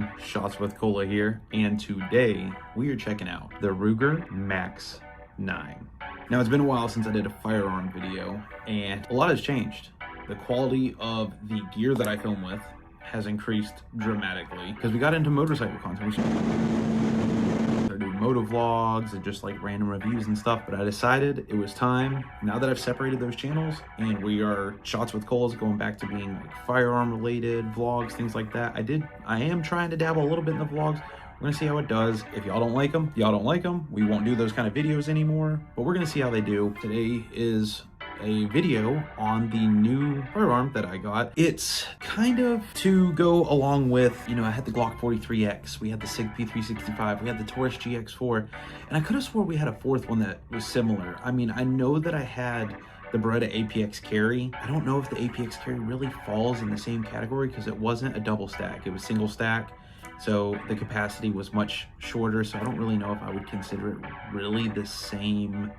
everyone, Shots with Cola here, and today we are checking out the Ruger Max 9. Now it's been a while since I did a firearm video, and a lot has changed. The quality of the gear that I film with has increased dramatically because we got into motorcycle content. We started doing moto vlogs and just like random reviews and stuff, but I decided it was time, now that I've separated those channels and we are Shots with Colas going back to being like firearm related vlogs, things like that. I am trying to dabble a little bit in the vlogs. We're gonna see how it does. If y'all don't like them, y'all don't like them. We won't do those kind of videos anymore, but we're gonna see how they do. Today is a video on the new firearm that I got. It's kind of to go along with, you know, I had the Glock 43X, we had the SIG P365, we had the Taurus GX4, and I could have swore we had a fourth one that was similar. I mean, I know that I had the Beretta APX carry. I don't know if the APX carry really falls in the same category because it wasn't a double stack, it was single stack. So the capacity was much shorter, so I don't really know if I would consider it really the same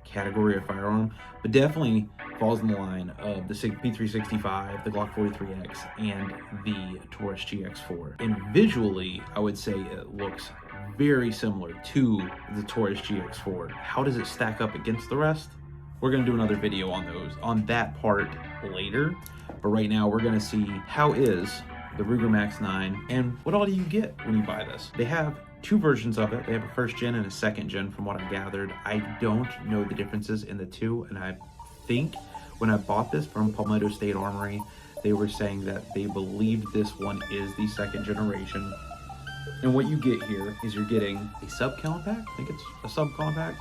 category of firearm, but definitely falls in the line of the SIG P365, the Glock 43X, and the Taurus GX4. And visually, I would say it looks very similar to the Taurus GX4. How does it stack up against the rest? We're gonna do another video on that part later, but right now we're gonna see how is the Ruger Max 9 and what all do you get when you buy this. They have two versions of it. They have a first gen and a second gen from what I gathered. I don't know the differences in the two, and I think when I bought this from Palmetto State Armory, they were saying that they believe this one is the second generation. And what you get here is you're getting a sub compact. I think it's a sub compact,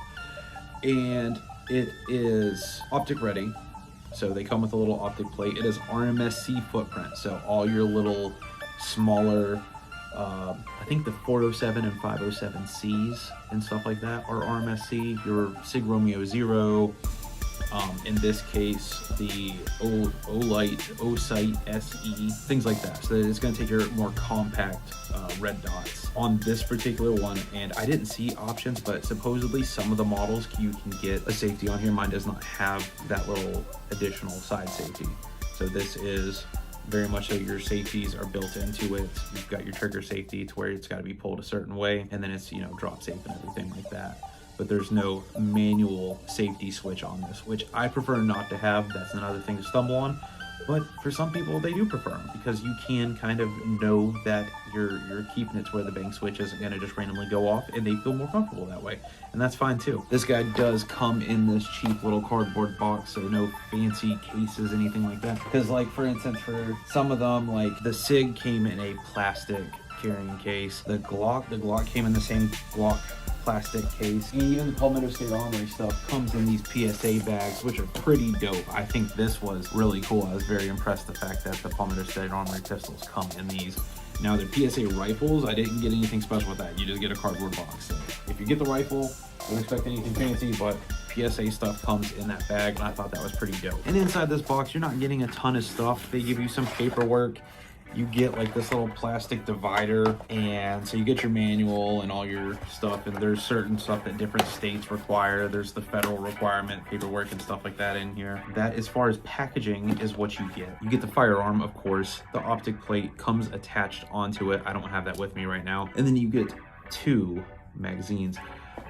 and it is optic ready. So they come with a little optic plate. It is RMSC footprint, so all your little smaller I think the 407 and 507Cs and stuff like that are RMSC. Your SIG Romeo Zero, in this case the Osight SE, things like that. So it's going to take your more compact red dots on this particular one. And I didn't see options, but supposedly some of the models you can get a safety on here. Mine does not have that little additional side safety. So this is very much so your safeties are built into it. You've got your trigger safety to where it's got to be pulled a certain way, and then it's, you know, drop safe and everything like that. But there's no manual safety switch on this, which I prefer not to have. That's another thing to stumble on. But for some people, they do prefer them because you can kind of know that you're keeping it to where the bang switch isn't going to just randomly go off, and they feel more comfortable that way. And that's fine too. This guy does come in this cheap little cardboard box, so no fancy cases, anything like that. Because like, for instance, for some of them, like the SIG came in a plastic carrying case. The Glock came in the same Glock plastic case. And even the Palmetto State Armory stuff comes in these PSA bags, which are pretty dope. I think this was really cool. I was very impressed the fact that the Palmetto State Armory pistols come in these. Now the PSA rifles, I didn't get anything special with that. You just get a cardboard box. So if you get the rifle, don't expect anything fancy, but PSA stuff comes in that bag, and I thought that was pretty dope. And inside this box, you're not getting a ton of stuff. They give you some paperwork. You get like this little plastic divider, and so you get your manual and all your stuff, and there's certain stuff that different states require. There's the federal requirement paperwork and stuff like that in here. That, as far as packaging, is what you get. You get the firearm, of course. The optic plate comes attached onto it. I don't have that with me right now. And then you get two magazines.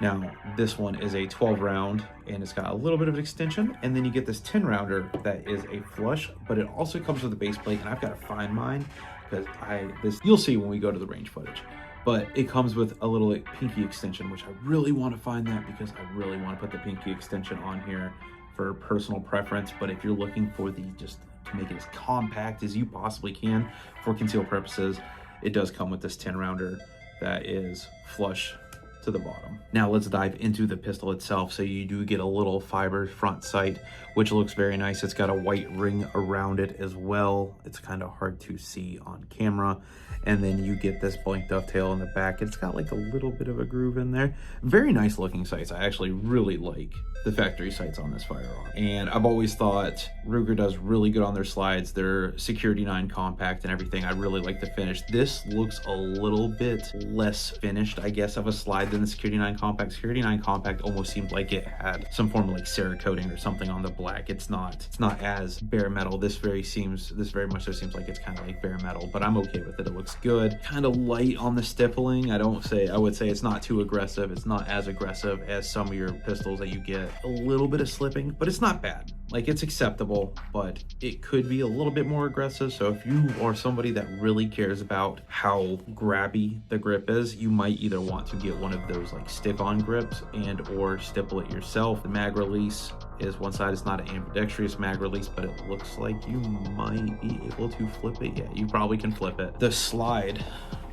Now, this one is a 12 round and it's got a little bit of extension, and then you get this 10 rounder that is a flush, but it also comes with a base plate, and I've got to find mine because you'll see when we go to the range footage, but it comes with a little like, pinky extension, which I really want to find that because I really want to put the pinky extension on here for personal preference. But if you're looking for the, just to make it as compact as you possibly can for concealed purposes, it does come with this 10 rounder that is flush to the bottom. Now let's dive into the pistol itself. So you do get a little fiber front sight, which looks very nice. It's got a white ring around it as well. It's kind of hard to see on camera. And then you get this blank dovetail in the back. It's got like a little bit of a groove in there. Very nice looking sights. I actually really like the factory sights on this firearm. And I've always thought Ruger does really good on their slides. Their Security 9 compact and everything. I really like the finish. This looks a little bit less finished, I guess, of a slide than the Security 9 Compact. Security 9 Compact almost seemed like it had some form of like Cerakoting or something on the black. It's not as bare metal. This very much so seems like it's kind of like bare metal, but I'm okay with it. It looks good. Kind of light on the stippling. I would say it's not too aggressive. It's not as aggressive as some of your pistols that you get a little bit of slipping, but it's not bad. Like, it's acceptable, but it could be a little bit more aggressive. So if you are somebody that really cares about how grabby the grip is, you might either want to get one of those like stick-on grips and or stipple it yourself. The mag release is one side. It's not an ambidextrous mag release, but it looks like you might be able to flip it. Yeah, you probably can flip it. The slide,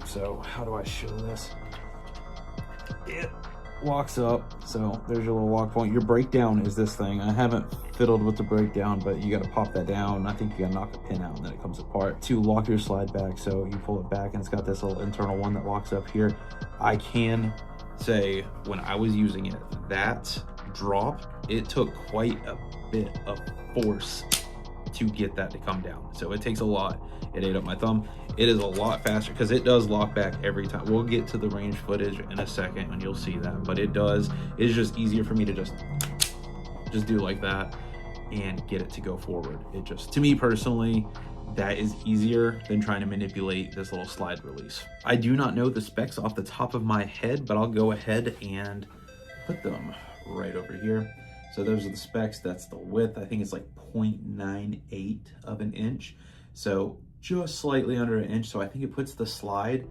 so how do I show this? It locks up, so there's your little lock point. Your breakdown is this thing. I haven't fiddled with the breakdown, but you got to pop that down. I think you got to knock a pin out and then it comes apart to lock your slide back. So you pull it back and it's got this little internal one that locks up here. I can say when I was using it, that drop, it took quite a bit of force to get that to come down. So it takes a lot. It ate up my thumb. It is a lot faster because it does lock back every time. We'll get to the range footage in a second and you'll see that, but it does. It's just easier for me to just do like that and get it to go forward. It just, to me personally, that is easier than trying to manipulate this little slide release. I do not know the specs off the top of my head, but I'll go ahead and put them right over here. So those are the specs. That's the width. I think it's like 0.98 of an inch. So just slightly under an inch. So I think it puts the slide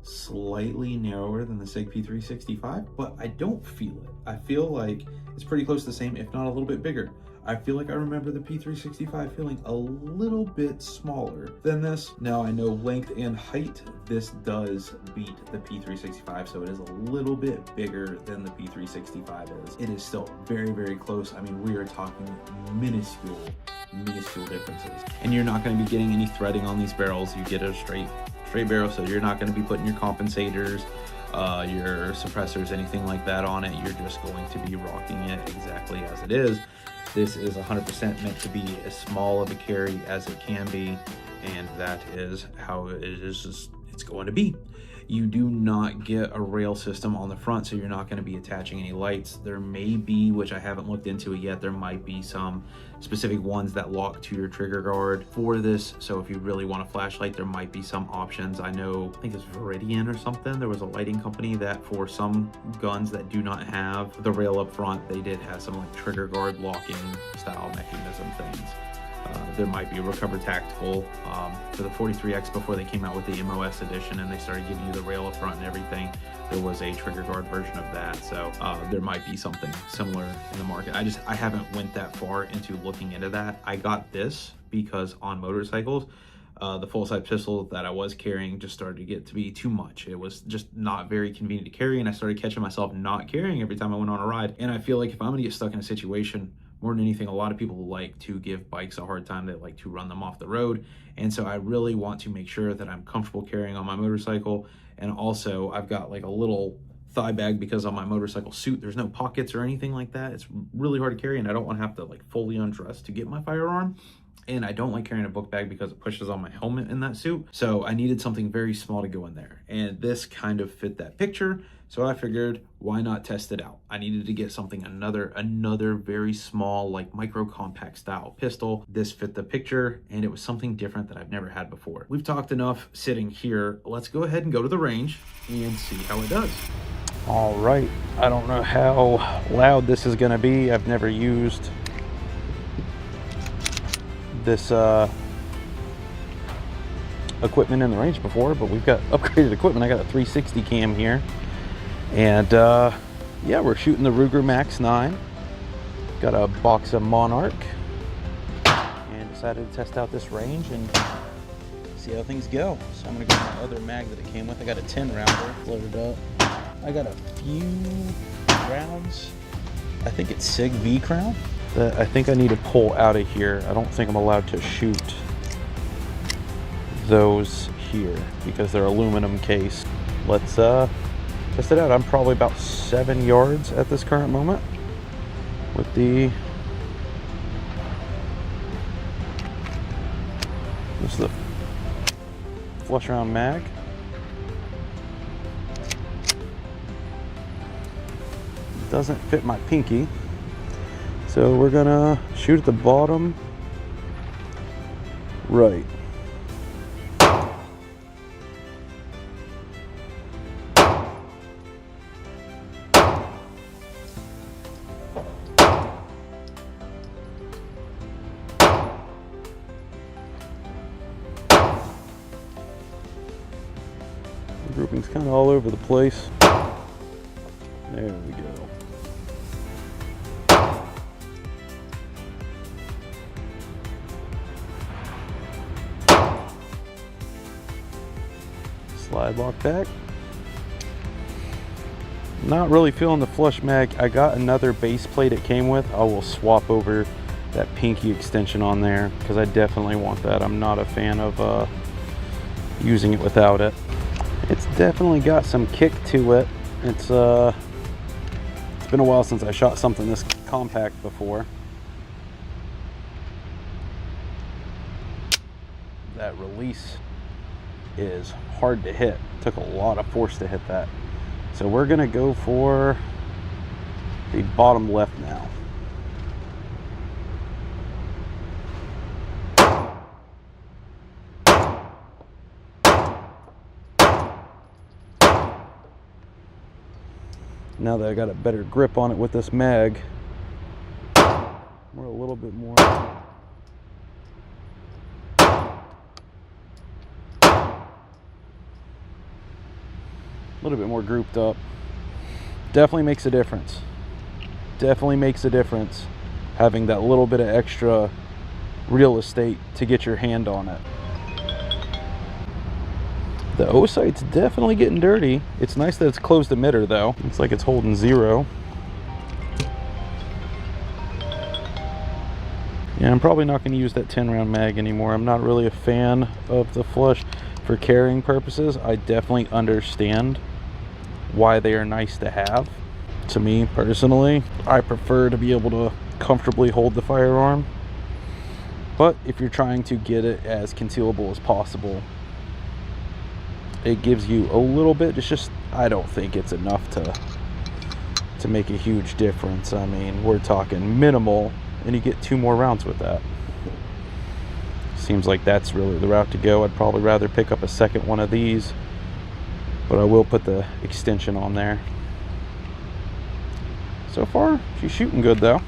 slightly narrower than the SIG P365, but I don't feel it. I feel like it's pretty close to the same, if not a little bit bigger. I feel like I remember the P365 feeling a little bit smaller than this. Now I know length and height, this does beat the P365, so it is a little bit bigger than the P365 is. It is still very, very close. I mean, we are talking minuscule differences. And you're not going to be getting any threading on these barrels. You get a straight barrel, so you're not going to be putting your compensators, your suppressors, anything like that on it. You're just going to be rocking it exactly as it is. This is 100% meant to be as small of a carry as it can be, and that is how it is. It's going to be. You do not get a rail system on the front, so you're not going to be attaching any lights. There may be, which I haven't looked into it yet, there might be some specific ones that lock to your trigger guard for this. So if you really want a flashlight, there might be some options. I know, I think it's Veridian or something. There was a lighting company that for some guns that do not have the rail up front, they did have some like trigger guard locking style mechanism things. There might be a Recover Tactical for the 43X before they came out with the MOS edition and they started giving you the rail up front and everything. There was a trigger guard version of that, so there might be something similar in the market. I haven't went that far into looking into that. I got this because on motorcycles, the full-size pistol that I was carrying just started to get to be too much. It was just not very convenient to carry, and I started catching myself not carrying every time I went on a ride. And I feel like if I'm gonna get stuck in a situation, more than anything, a lot of people like to give bikes a hard time. They like to run them off the road. And so I really want to make sure that I'm comfortable carrying on my motorcycle. And also I've got like a little thigh bag because on my motorcycle suit, there's no pockets or anything like that. It's really hard to carry and I don't want to have to like fully undress to get my firearm. And I don't like carrying a book bag because it pushes on my helmet in that suit. So I needed something very small to go in there. And this kind of fit that picture. So I figured, why not test it out? I needed to get something, another very small, like micro compact style pistol. This fit the picture and it was something different that I've never had before. We've talked enough sitting here. Let's go ahead and go to the range and see how it does. All right, I don't know how loud this is gonna be. I've never used this equipment in the range before, but we've got upgraded equipment. I got a 360 cam here, and yeah, we're shooting the Ruger Max 9. Got a box of Monarch, and decided to test out this range and see how things go. So I'm gonna go with my other mag that it came with. I got a 10 rounder loaded up. I got a few rounds. I think it's SIG V Crown that I think I need to pull out of here. I don't think I'm allowed to shoot those here because they're aluminum case. Let's test it out. I'm probably about 7 yards at this current moment with the this is the flush round mag. doesn't fit my pinky. So we're gonna shoot at the bottom right. The grouping's kind of all over the place. There we go. Slide lock back. Not really feeling the flush mag. I got another base plate it came with. I will swap over that pinky extension on there because I definitely want that. I'm not a fan of using it without it. It's definitely got some kick to it. It's been a while since I shot something this compact before. That release is hard to hit. Took a lot of force to hit that. So we're gonna go for the bottom left now. Now that I got a better grip on it with this mag, we're a little bit more grouped up. Definitely makes a difference. Definitely makes a difference having that little bit of extra real estate to get your hand on it. The O sight's definitely getting dirty. It's nice that it's closed emitter though. Looks like it's holding 0. Yeah, I'm probably not going to use that 10 round mag anymore. I'm not really a fan of the flush for carrying purposes. I definitely understand why they are nice to have. To me personally, I prefer to be able to comfortably hold the firearm. But if you're trying to get it as concealable as possible, it gives you a little bit. It's just, I don't think it's enough to make a huge difference. I mean, we're talking minimal, and you get 2 more rounds with that. Seems like that's really the route to go. I'd probably rather pick up a second one of these, but I will put the extension on there. So far, she's shooting good though.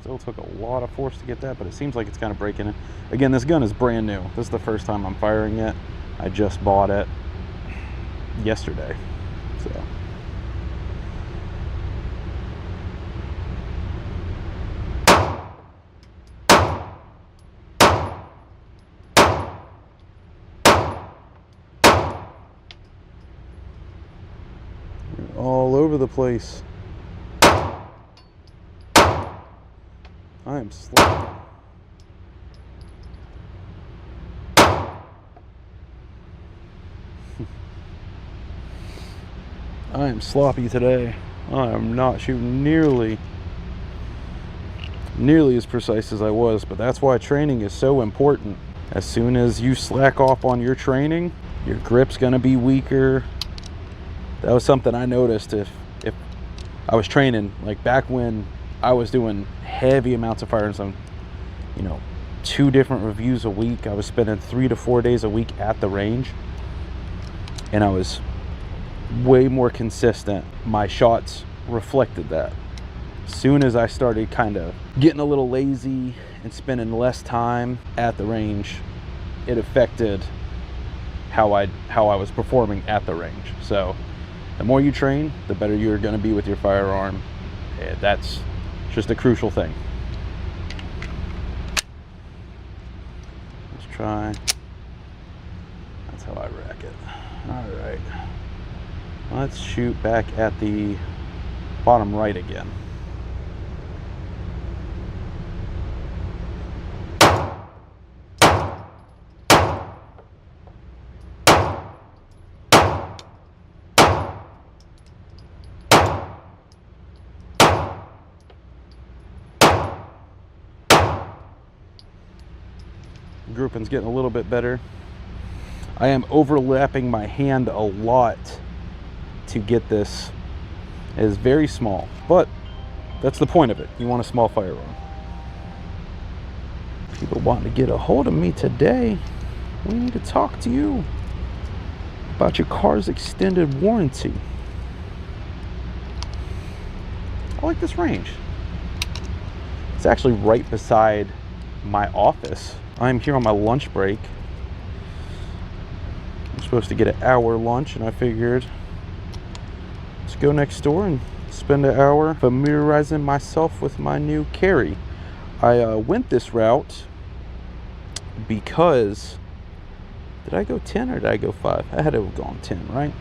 Still took a lot of force to get that, but it seems like it's kind of breaking it. Again, this gun is brand new. This is the first time I'm firing it. I just bought it yesterday, so. All over the place. I am sloppy. I am sloppy today. I am not shooting nearly as precise as I was, but that's why training is so important. As soon as you slack off on your training, your grip's gonna be weaker. That was something I noticed if I was training, like back when I was doing heavy amounts of firing, some, 2 different reviews a week. I was spending 3 to 4 days a week at the range, and I was way more consistent. My shots reflected that. As soon as I started kind of getting a little lazy and spending less time at the range, it affected how I was performing at the range. So the more you train, the better you're going to be with your firearm. And that's just a crucial thing. Let's try. That's how I rack it. All right. Let's shoot back at the bottom right again. Grouping's getting a little bit better. I am overlapping my hand a lot to get this. It is very small, but that's the point of it. You want a small firearm. People wanting to get a hold of me today. We need to talk to you about your car's extended warranty. I like this range. It's actually right beside my office. I'm here on my lunch break. I'm supposed to get an hour lunch, and I figured let's go next door and spend an hour familiarizing myself with my new carry. I went this route because, did I go 10 or did I go 5? I had to have gone 10, right?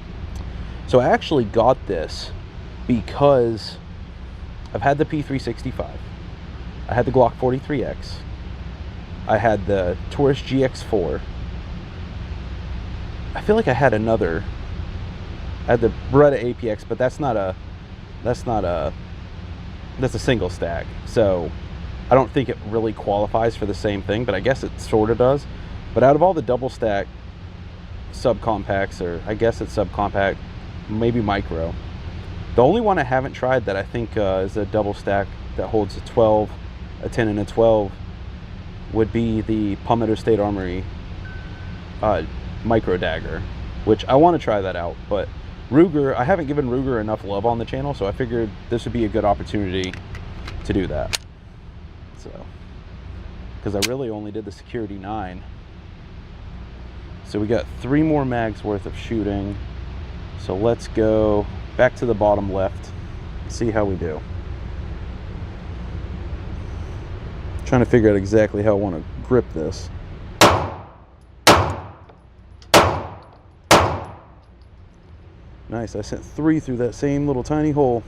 So I actually got this because I've had the P365. I had the Glock 43X. I had the Taurus GX4. I feel like I had another. I had the Beretta APX, but that's a single stack. So I don't think it really qualifies for the same thing, but I guess it sort of does. But out of all the double stack subcompacts, or I guess it's subcompact, maybe micro, the only one I haven't tried that I think is a double stack that holds a 12, a 10 and a 12 would be the Palmetto State Armory micro dagger, which I want to try that out. But Ruger, I haven't given Ruger enough love on the channel, so I figured this would be a good opportunity to do that. So, because I really only did the Security 9. So we got 3 more mags worth of shooting. So let's go back to the bottom left, see how we do. Trying to figure out exactly how I want to grip this. Nice, I sent 3 through that same little tiny hole.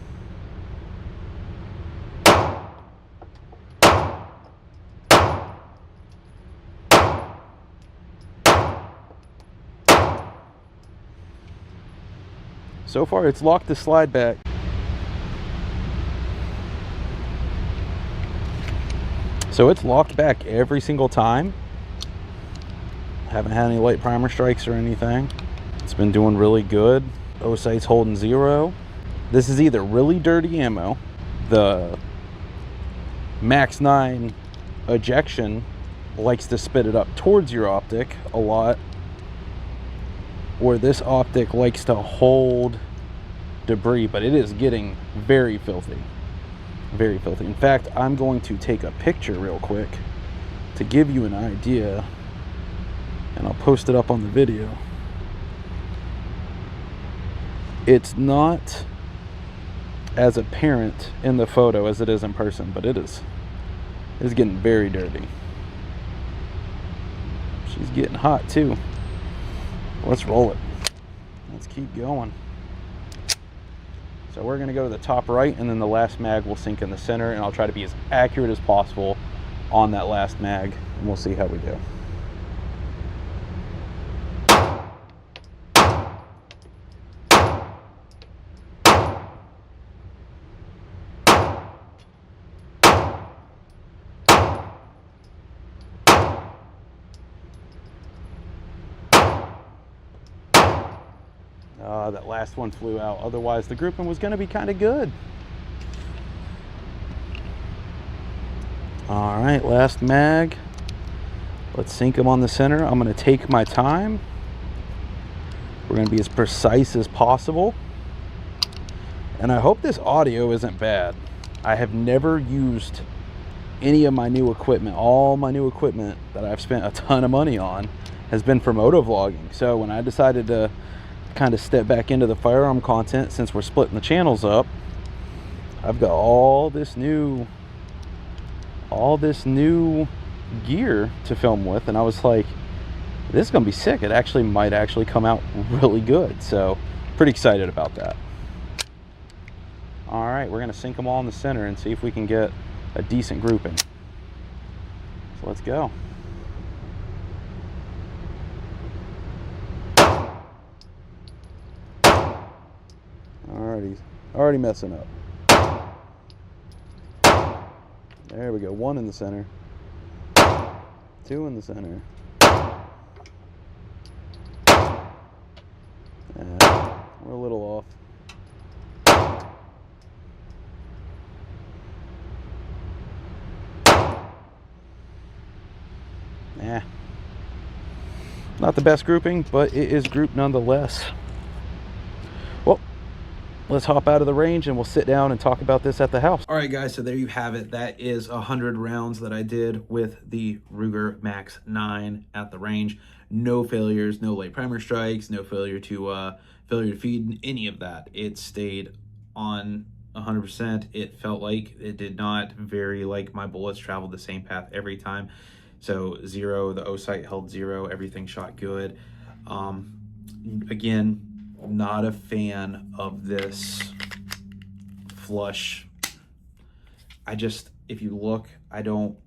So far, it's locked the slide back. So it's locked back every single time. Haven't had any light primer strikes or anything. It's been doing really good. O-sight's holding 0. This is either really dirty ammo, the Max 9 ejection likes to spit it up towards your optic a lot, or this optic likes to hold debris, but it is getting very filthy. Very filthy. In fact, I'm going to take a picture real quick to give you an idea, and I'll post it up on the video. It's not as apparent in the photo as it is in person, but it's getting very dirty. She's getting hot too. Let's roll it. Let's keep going. So we're going to go to the top right, and then the last mag will sink in the center, and I'll try to be as accurate as possible on that last mag, and we'll see how we do. That last one flew out. Otherwise, the grouping was going to be kind of good. All right, last mag. Let's sink them on the center. I'm going to take my time. We're going to be as precise as possible. And I hope this audio isn't bad. I have never used any of my new equipment. All my new equipment that I've spent a ton of money on has been for motovlogging. So when I decided to kind of step back into the firearm content, since we're splitting the channels up, I've got all this new gear to film with, and I was like, this is gonna be sick. It actually might actually come out really good, so pretty excited about that. All right, we're gonna sink them all in the center and see if we can get a decent grouping. So let's go. Already messing up. There we go. 1 in the center. 2 in the center. Not the best grouping, but it is grouped nonetheless. Well, let's hop out of the range and we'll sit down and talk about this at the house. All right, guys, so there you have it. That is 100 rounds that I did with the Ruger Max 9 at the range. No failures, no late primer strikes, no failure to feed, any of that. It stayed on 100%. It felt like it did not vary, like my bullets traveled the same path every time. So 0, the O sight held 0, everything shot good. Again, not a fan of this flush. If you look, I don't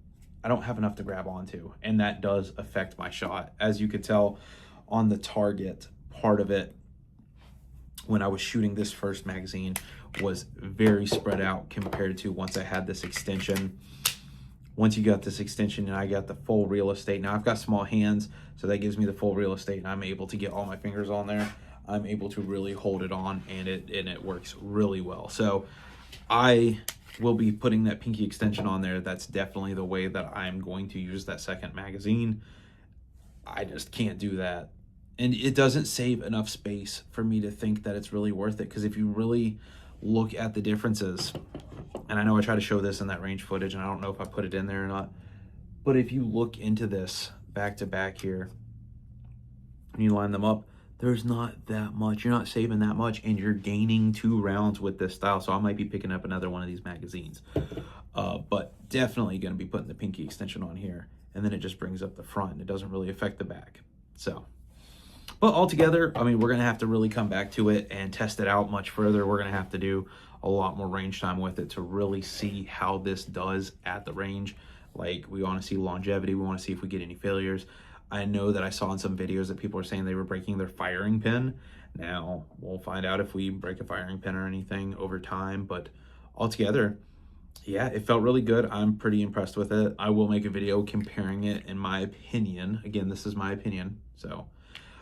have enough to grab onto, and that does affect my shot. As you could tell on the target part of it, when I was shooting this first magazine, was very spread out compared to once I had this extension. Once you got this extension and I got the full real estate, now I've got small hands, so that gives me the full real estate and I'm able to get all my fingers on there. I'm able to really hold it on, and it works really well. So I will be putting that pinky extension on there. That's definitely the way that I'm going to use that second magazine. I just can't do that. And it doesn't save enough space for me to think that it's really worth it, because if you really look at the differences, and I know I try to show this in that range footage, and I don't know if I put it in there or not, but if you look into this back to back here, and you line them up, there's not that much. You're not saving that much, and you're gaining 2 rounds with this style. So I might be picking up another one of these magazines, but definitely going to be putting the pinky extension on here, and then it just brings up the front. It doesn't really affect the back. So, but altogether, I mean, we're going to have to really come back to it and test it out much further. We're going to have to do a lot more range time with it to really see how this does at the range. Like, we want to see longevity. We want to see if we get any failures. I know that I saw in some videos that people are saying they were breaking their firing pin. Now, we'll find out if we break a firing pin or anything over time, but altogether, yeah, it felt really good. I'm pretty impressed with it. I will make a video comparing it, in my opinion. Again, this is my opinion, so,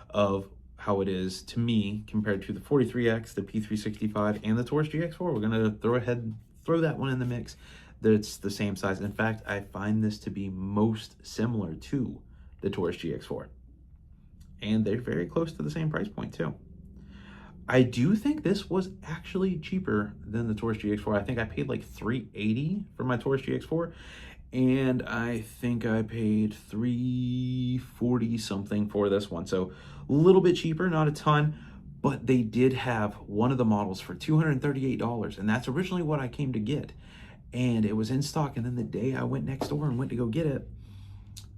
of how it is to me compared to the 43X, the P365, and the Taurus GX4. We're gonna throw that one in the mix. That's the same size. In fact, I find this to be most similar to the Taurus GX4, and they're very close to the same price point too. I do think this was actually cheaper than the Taurus GX4. I think I paid like $380 for my Taurus GX4, and I think I paid $340 something for this one. So a little bit cheaper, not a ton, but they did have one of the models for $238, and that's originally what I came to get, and it was in stock. And then the day I went next door and went to go get it,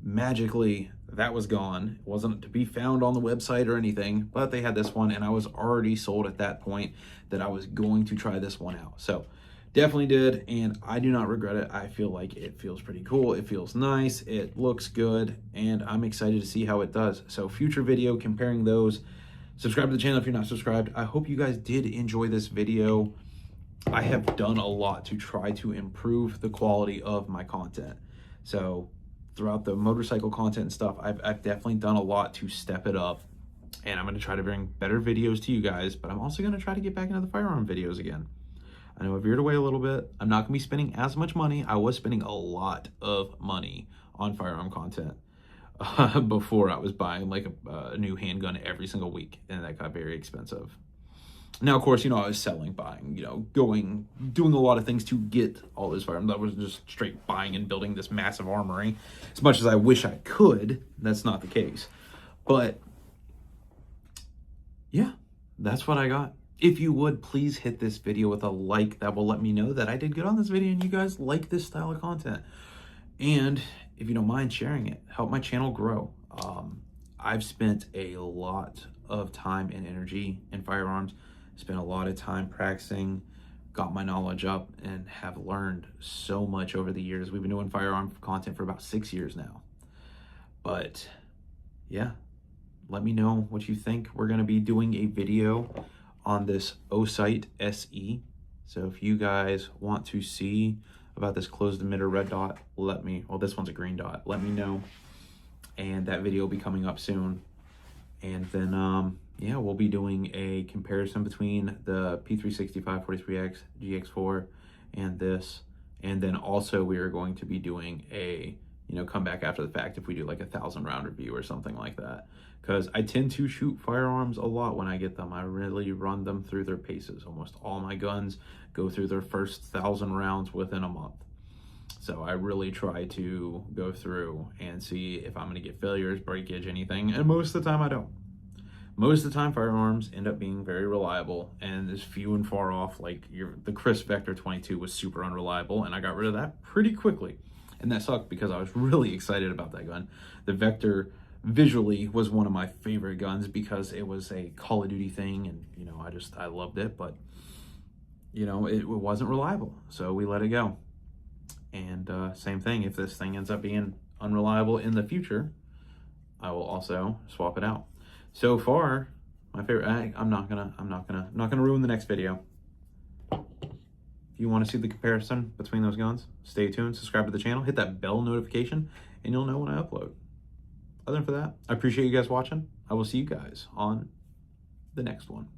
magically that was gone. It wasn't to be found on the website or anything, but they had this one, and I was already sold at that point that I was going to try this one out. So definitely did, and I do not regret it. I feel like it feels pretty cool. It feels nice. It looks good, and I'm excited to see how it does. So future video comparing those. Subscribe to the channel if you're not subscribed. I hope you guys did enjoy this video. I have done a lot to try to improve the quality of my content. So throughout the motorcycle content and stuff, I've definitely done a lot to step it up, and I'm going to try to bring better videos to you guys, but I'm also going to try to get back into the firearm videos again. I know I veered away a little bit. I'm not going to be spending as much money. I was spending a lot of money on firearm content before. I was buying like a new handgun every single week, and that got very expensive. Now, of course, you know, I was selling, buying, you know, doing a lot of things to get all this firearms. That was just straight buying and building this massive armory. As much as I wish I could, that's not the case. But yeah, that's what I got. If you would, please hit this video with a like. That will let me know that I did good on this video and you guys like this style of content. And if you don't mind sharing it, help my channel grow. I've spent a lot of time and energy in firearms. Spent a lot of time practicing, got my knowledge up, and have learned so much over the years. We've been doing firearm content for about 6 years now. But yeah, let me know what you think. We're going to be doing a video on this Osight SE. So if you guys want to see about this closed emitter red dot, let me, well, this one's a green dot, let me know. And that video will be coming up soon. And then, yeah, we'll be doing a comparison between the P365 43X GX4 and this. And then also we are going to be doing a you know, come back after the fact if we do like 1,000 round review or something like that. Because I tend to shoot firearms a lot when I get them. I really run them through their paces. Almost all my guns go through their first 1,000 rounds within a month. So I really try to go through and see if I'm going to get failures, breakage, anything. And most of the time I don't. Most of the time firearms end up being very reliable and is few and far off. Like the Crisp Vector 22 was super unreliable, and I got rid of that pretty quickly. And that sucked because I was really excited about that gun. The Vector visually was one of my favorite guns because it was a Call of Duty thing, and you know, I loved it, but you know, it wasn't reliable, so we let it go. And same thing, if this thing ends up being unreliable in the future, I will also swap it out. So far, my favorite, I'm not gonna ruin the next video. If you want to see the comparison between those guns, stay tuned, subscribe to the channel, hit that bell notification, and you'll know when I upload. Other than that, I appreciate you guys watching. I will see you guys on the next one.